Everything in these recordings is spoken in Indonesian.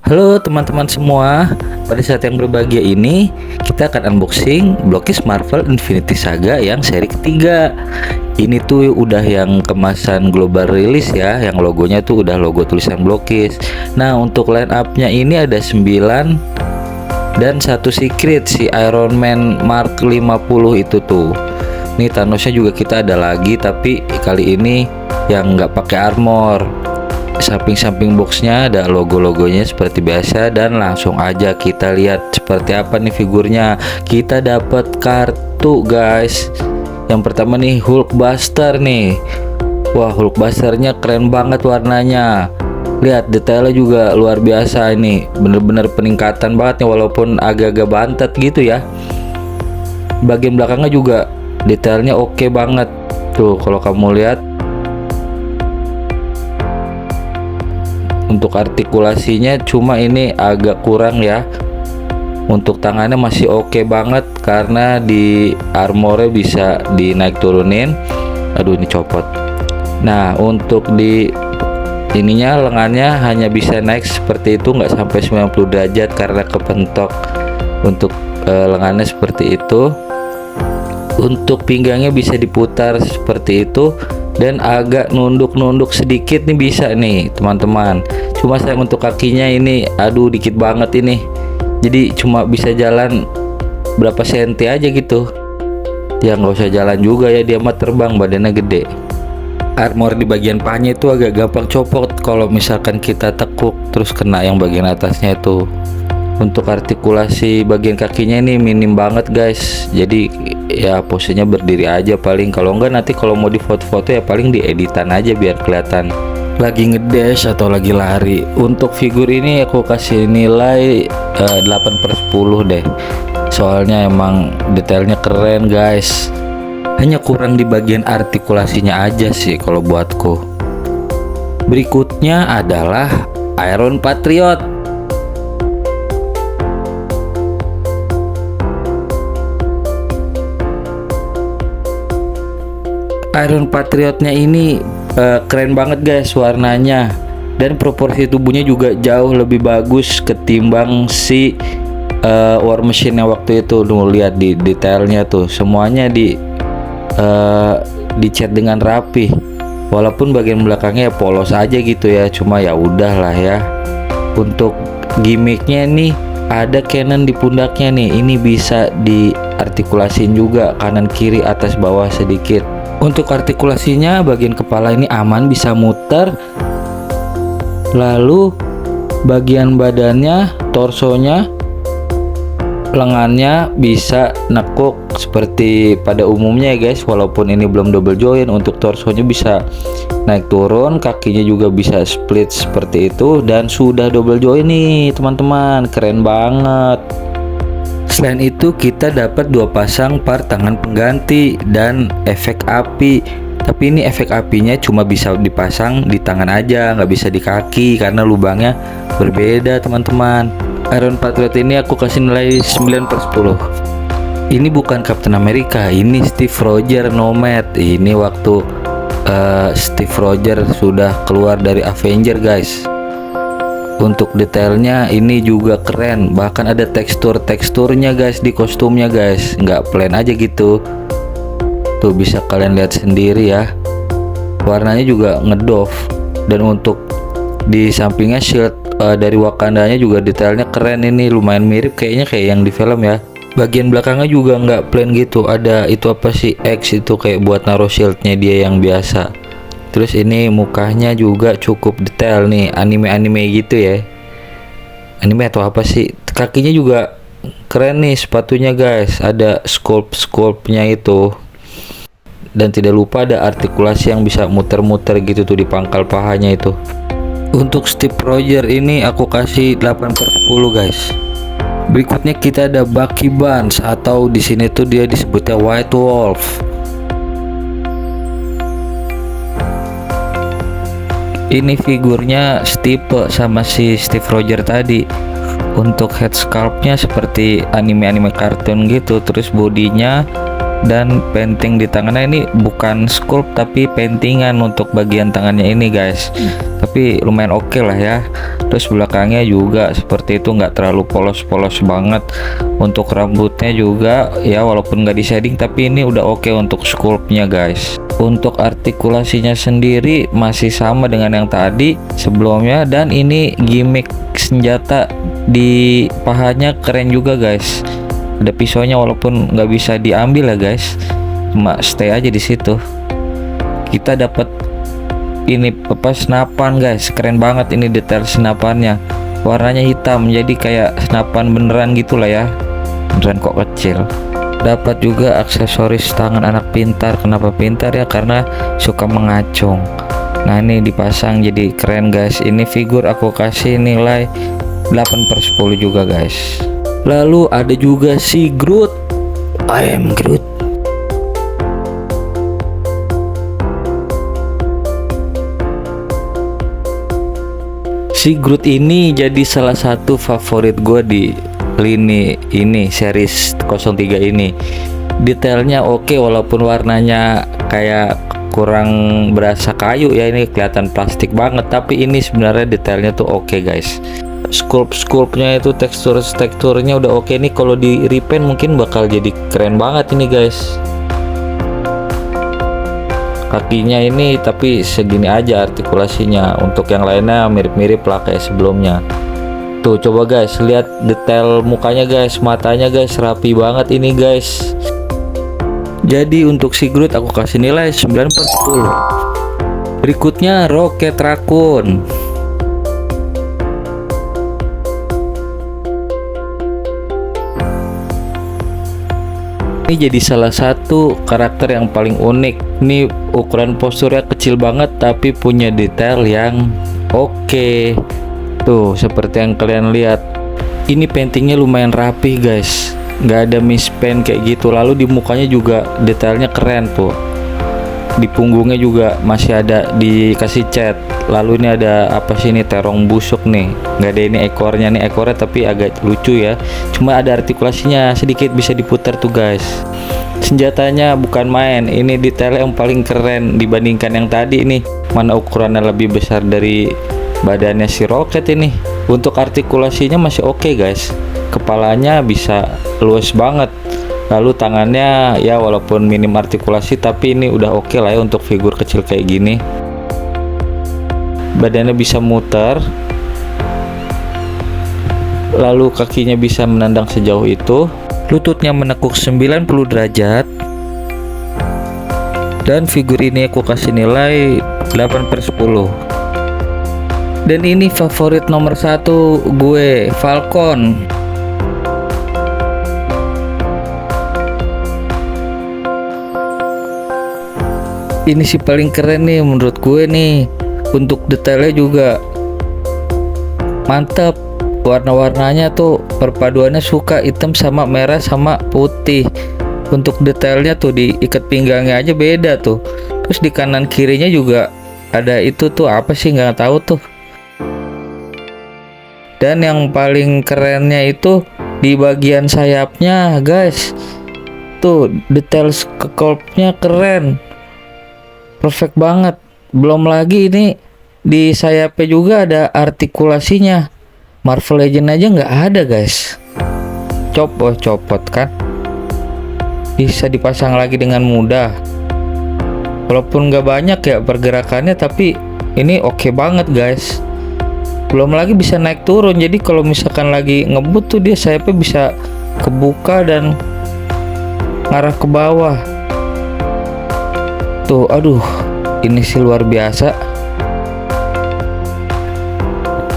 Halo teman-teman semua, pada saat yang berbahagia ini kita akan unboxing Blockis Marvel Infinity Saga yang seri ketiga. Ini tuh udah yang kemasan global release ya, yang logonya tuh udah logo tulisan Blockis. Nah, untuk line up-nya ini ada 9 dan satu secret si Iron Man Mark 50 itu tuh. Nih Thanosnya juga kita ada lagi, tapi kali ini yang nggak pakai armor. Samping-samping boxnya ada logo-logonya seperti biasa, dan langsung aja kita lihat seperti apa nih figurnya. Kita dapat kartu guys. Yang pertama nih Hulkbuster nih. Wah, Hulkbusternya keren banget warnanya. Lihat detailnya juga luar biasa ini. Bener-bener peningkatan banget nih, walaupun agak-agak bantet gitu ya. Bagian belakangnya juga detailnya oke banget. Tuh kalau kamu lihat, untuk artikulasinya cuma ini agak kurang ya. Untuk tangannya masih oke banget karena di armornya bisa dinaik turunin. Aduh, ini copot. Nah, untuk di ininya lengannya hanya bisa naik seperti itu, nggak sampai 90 derajat karena kepentok. Untuk lengannya seperti itu. Untuk pinggangnya bisa diputar seperti itu, dan agak nunduk-nunduk sedikit nih bisa nih teman-teman. Cuma sayang untuk kakinya ini, aduh dikit banget ini. Jadi cuma bisa jalan berapa senti aja gitu. Ya nggak usah jalan juga ya, dia mah terbang, badannya gede. Armor di bagian pahanya itu agak gampang copot kalau misalkan kita tekuk terus kena yang bagian atasnya itu. Untuk artikulasi bagian kakinya ini minim banget guys. Jadi ya posenya berdiri aja paling. Kalau enggak nanti kalau mau di foto-foto ya paling dieditan aja biar kelihatan lagi ngedash atau lagi lari. Untuk figur ini aku kasih nilai 8/10 deh. Soalnya emang detailnya keren guys. Hanya kurang di bagian artikulasinya aja sih kalau buatku. Berikutnya adalah Iron Patriot. Iron Patriotnya ini keren banget guys warnanya, dan proporsi tubuhnya juga jauh lebih bagus ketimbang si War Machine yang waktu itu. Tuh lihat di detailnya tuh, semuanya dicat dengan rapi, walaupun bagian belakangnya ya polos aja gitu ya. Cuma ya udahlah ya. Untuk gimmicknya nih ada cannon di pundaknya nih, ini bisa diartikulasin juga kanan kiri atas bawah sedikit. Untuk artikulasinya bagian kepala ini aman, bisa muter. Lalu bagian badannya, torsonya, lengannya bisa nekuk seperti pada umumnya ya guys. Walaupun ini belum double join, untuk torsonya bisa naik turun, kakinya juga bisa split seperti itu, dan sudah double join nih teman-teman. Keren banget. Selain itu kita dapat 2 pasang part tangan pengganti dan efek api. Tapi ini efek apinya cuma bisa dipasang di tangan aja, nggak bisa di kaki karena lubangnya berbeda teman-teman. Iron Patriot ini aku kasih nilai 9/10. Ini bukan Captain America, ini Steve Rogers Nomad. Ini waktu Steve Rogers sudah keluar dari Avenger guys. Untuk detailnya ini juga keren, bahkan ada teksturnya guys di kostumnya guys, nggak plain aja gitu. Tuh bisa kalian lihat sendiri ya, warnanya juga ngedoff. Dan untuk di sampingnya shield dari Wakandanya juga detailnya keren, ini lumayan mirip kayaknya kayak yang di film ya. Bagian belakangnya juga nggak plain gitu, ada itu apa sih, X itu kayak buat naruh shieldnya dia yang biasa. Terus ini mukanya juga cukup detail nih, anime-anime gitu ya. Anime atau apa sih? Kakinya juga keren nih, sepatunya guys, ada sculpt-sculptnya itu. Dan tidak lupa ada artikulasi yang bisa muter-muter gitu tuh di pangkal pahanya itu. Untuk Steve Rogers ini aku kasih 8/10 guys. Berikutnya kita ada Bucky Barnes, atau di sini tuh dia disebutnya White Wolf. Ini figurnya setipe sama si Steve Rogers tadi. Untuk head sculptnya seperti anime-anime kartun gitu. Terus bodinya Dan painting di tangannya ini bukan sculpt tapi paintingan untuk bagian tangannya ini guys, tapi lumayan oke lah ya. Terus belakangnya juga seperti itu, nggak terlalu polos-polos banget. Untuk rambutnya juga ya walaupun nggak di shading tapi ini udah oke untuk sculptnya guys. Untuk artikulasinya sendiri masih sama dengan yang tadi sebelumnya, dan ini gimmick senjata di pahanya keren juga guys. Ada pisaunya walaupun nggak bisa diambil ya guys, cuma stay aja di situ. Kita dapat ini apa, senapan guys, keren banget ini detail senapannya. Warnanya hitam jadi kayak senapan beneran gitulah ya, beneran kok kecil. Dapat juga aksesoris tangan anak pintar. Kenapa pintar ya? Karena suka mengacung. Nah ini dipasang jadi keren guys. Ini figur aku kasih nilai 8/10 juga guys. Lalu ada juga si Groot. I am Groot. Si Groot ini jadi salah satu favorit gue di lini ini, series 03 ini. Detailnya oke walaupun warnanya kayak kurang berasa kayu ya, ini kelihatan plastik banget, tapi ini sebenarnya detailnya tuh oke guys. Sculptnya itu teksturnya udah oke nih. Kalau di repaint mungkin bakal jadi keren banget ini guys. Kakinya ini tapi segini aja artikulasinya. Untuk yang lainnya mirip-mirip lah kayak sebelumnya. Tuh coba guys lihat detail mukanya guys, matanya guys rapi banget ini guys. Jadi untuk si Groot aku kasih nilai 9/10. Berikutnya Rocket Raccoon. Ini jadi salah satu karakter yang paling unik. Ini ukuran posturnya kecil banget tapi punya detail yang oke. Tuh seperti yang kalian lihat. Ini paintingnya lumayan rapi guys, nggak ada mispaint kayak gitu. Lalu di mukanya juga detailnya keren tuh. Di punggungnya juga masih ada dikasih cat. Lalu ini ada apa sih, ini terong busuk nih, nggak ada ini ekornya. Nih ekornya tapi agak lucu ya, cuma ada artikulasinya sedikit bisa diputar tuh guys. Senjatanya bukan main, ini detail yang paling keren dibandingkan yang tadi nih. Mana ukurannya lebih besar dari badannya si Rocket ini. Untuk artikulasinya masih oke guys, kepalanya bisa luas banget. Lalu tangannya ya walaupun minim artikulasi tapi ini udah oke lah ya untuk figur kecil kayak gini. Badannya bisa muter, lalu kakinya bisa menendang sejauh itu, lututnya menekuk 90 derajat. Dan figur ini aku kasih nilai 8/10. Dan ini favorit nomor 1 gue, Falcon. Ini sih paling keren nih menurut gue nih. Untuk detailnya juga mantap. Warna-warnanya tuh perpaduannya suka hitam sama merah sama putih. Untuk detailnya tuh di ikat pinggangnya aja beda tuh. Terus di kanan kirinya juga ada itu tuh apa sih, nggak tahu tuh. Dan yang paling kerennya itu di bagian sayapnya guys. Tuh detail sculptnya keren, perfect banget. Belum lagi ini di sayapnya juga ada artikulasinya. Marvel Legend aja nggak ada guys. Copot kan, bisa dipasang lagi dengan mudah. Walaupun nggak banyak ya pergerakannya, tapi ini oke banget guys. Belum lagi bisa naik turun, jadi kalau misalkan lagi ngebut tuh dia sayapnya bisa kebuka dan ngarah ke bawah. Tuh aduh, ini sih luar biasa.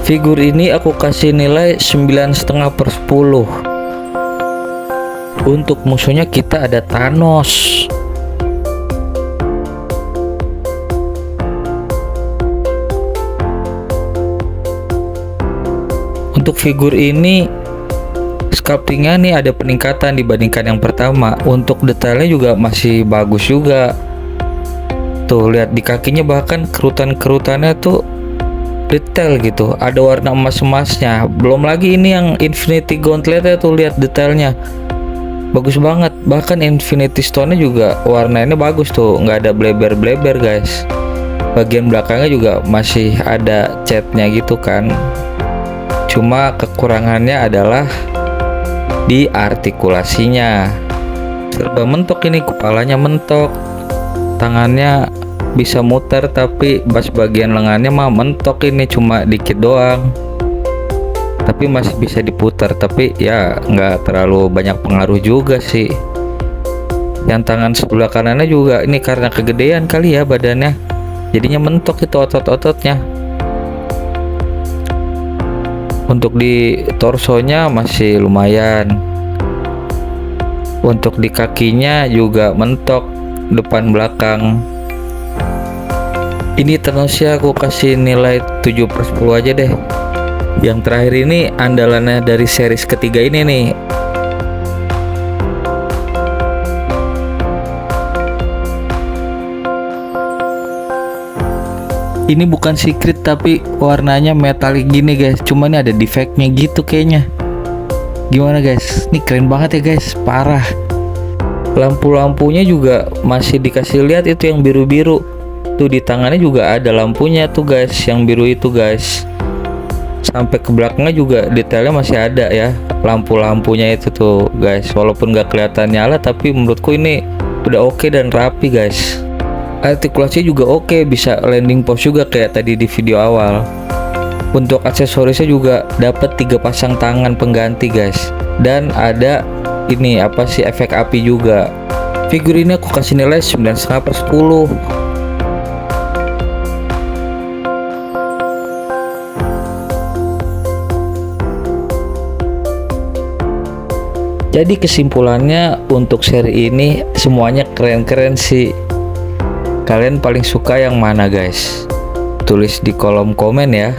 Figur ini aku kasih nilai 9,5/10. Untuk musuhnya kita ada Thanos. Untuk figur ini sculptingnya nih ada peningkatan dibandingkan yang pertama. Untuk detailnya juga masih bagus juga. Tuh lihat di kakinya, bahkan kerutan-kerutannya tuh detail gitu, ada warna emas-emasnya. Belum lagi ini yang Infinity Gauntlet tuh lihat detailnya. bagus banget. Bahkan Infinity Stone-nya juga warnanya bagus tuh, nggak ada bleber-bleber guys. Bagian belakangnya juga masih ada catnya gitu kan. Cuma kekurangannya adalah di artikulasinya. Serba mentok ini, kepalanya mentok, tangannya bisa muter, tapi pas bagian lengannya mah mentok ini, cuma dikit doang. Tapi masih bisa diputar, tapi ya nggak terlalu banyak pengaruh juga sih. Yang tangan sebelah kanannya juga ini karena kegedean kali ya badannya, jadinya mentok itu otot-ototnya. Untuk di torsonya masih lumayan. Untuk di kakinya juga mentok depan belakang. Ini Thanosnya aku kasih nilai 7/10 aja deh. Yang terakhir ini andalannya dari series ketiga ini nih. Ini bukan secret tapi warnanya metalik gini guys. Cuma ini ada defectnya gitu kayaknya. Gimana guys? Ini keren banget ya guys, parah. Lampu-lampunya juga masih dikasih lihat itu yang biru-biru. Tuh di tangannya juga ada lampunya tuh guys, yang biru itu guys. Sampai ke belakangnya juga detailnya masih ada ya, lampu-lampunya itu tuh guys. Walaupun gak kelihatan nyala, tapi menurutku ini udah oke dan rapi guys. Artikulasi juga oke, bisa landing pose juga kayak tadi di video awal. Untuk aksesorisnya juga dapat 3 pasang tangan pengganti guys, dan ada ini apa sih, efek api juga. Figur ini aku kasih nilai 9,5/10. Jadi kesimpulannya untuk seri ini semuanya keren-keren sih. Kalian paling suka yang mana guys? Tulis di kolom komen ya.